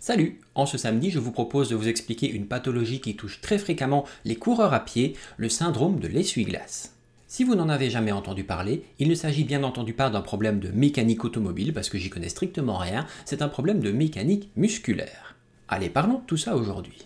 Salut! En ce samedi, je vous propose de vous expliquer une pathologie qui touche très fréquemment les coureurs à pied, le syndrome de l'essuie-glace. Si vous n'en avez jamais entendu parler, il ne s'agit bien entendu pas d'un problème de mécanique automobile, parce que j'y connais strictement rien, c'est un problème de mécanique musculaire. Allez, parlons de tout ça aujourd'hui.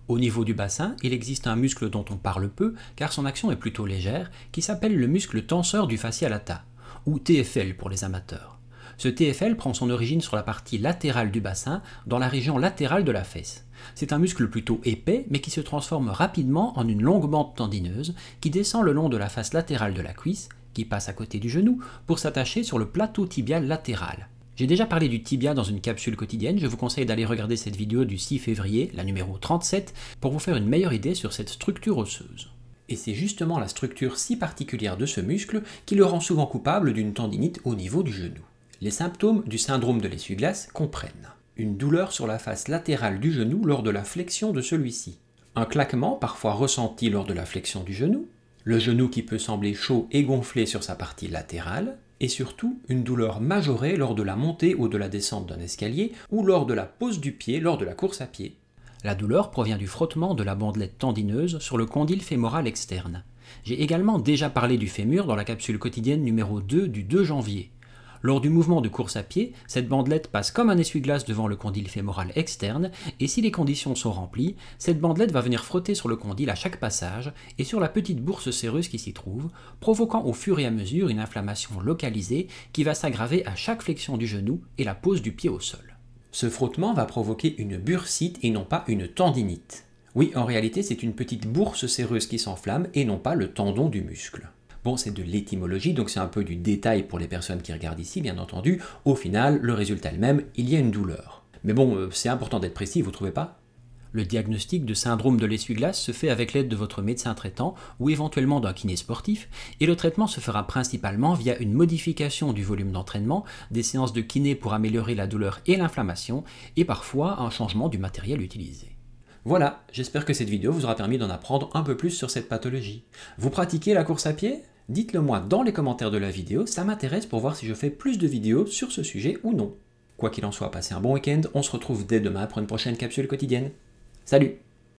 Au niveau du bassin, il existe un muscle dont on parle peu, car son action est plutôt légère, qui s'appelle le muscle tenseur du fascia lata, ou TFL pour les amateurs. Ce TFL prend son origine sur la partie latérale du bassin, dans la région latérale de la fesse. C'est un muscle plutôt épais, mais qui se transforme rapidement en une longue bande tendineuse qui descend le long de la face latérale de la cuisse, qui passe à côté du genou, pour s'attacher sur le plateau tibial latéral. J'ai déjà parlé du tibia dans une capsule quotidienne, je vous conseille d'aller regarder cette vidéo du 6 février, la numéro 37, pour vous faire une meilleure idée sur cette structure osseuse. Et c'est justement la structure si particulière de ce muscle qui le rend souvent coupable d'une tendinite au niveau du genou. Les symptômes du syndrome de l'essuie-glace comprennent une douleur sur la face latérale du genou lors de la flexion de celui-ci, un claquement parfois ressenti lors de la flexion du genou, le genou qui peut sembler chaud et gonflé sur sa partie latérale, et surtout une douleur majorée lors de la montée ou de la descente d'un escalier ou lors de la pose du pied lors de la course à pied. La douleur provient du frottement de la bandelette tendineuse sur le condyle fémoral externe. J'ai également déjà parlé du fémur dans la capsule quotidienne numéro 2 du 2 janvier. Lors du mouvement de course à pied, cette bandelette passe comme un essuie-glace devant le condyle fémoral externe, et si les conditions sont remplies, cette bandelette va venir frotter sur le condyle à chaque passage et sur la petite bourse séreuse qui s'y trouve, provoquant au fur et à mesure une inflammation localisée qui va s'aggraver à chaque flexion du genou et la pose du pied au sol. Ce frottement va provoquer une bursite et non pas une tendinite. Oui, en réalité, c'est une petite bourse séreuse qui s'enflamme et non pas le tendon du muscle. Bon, c'est de l'étymologie, donc c'est un peu du détail pour les personnes qui regardent ici, bien entendu. Au final, le résultat est le même, il y a une douleur. Mais bon, c'est important d'être précis, vous trouvez pas? Le diagnostic de syndrome de l'essuie-glace se fait avec l'aide de votre médecin traitant ou éventuellement d'un kiné sportif, et le traitement se fera principalement via une modification du volume d'entraînement, des séances de kiné pour améliorer la douleur et l'inflammation, et parfois un changement du matériel utilisé. Voilà, j'espère que cette vidéo vous aura permis d'en apprendre un peu plus sur cette pathologie. Vous pratiquez la course à pied? Dites-le moi dans les commentaires de la vidéo, ça m'intéresse pour voir si je fais plus de vidéos sur ce sujet ou non. Quoi qu'il en soit, passez un bon week-end, on se retrouve dès demain pour une prochaine capsule quotidienne. Salut!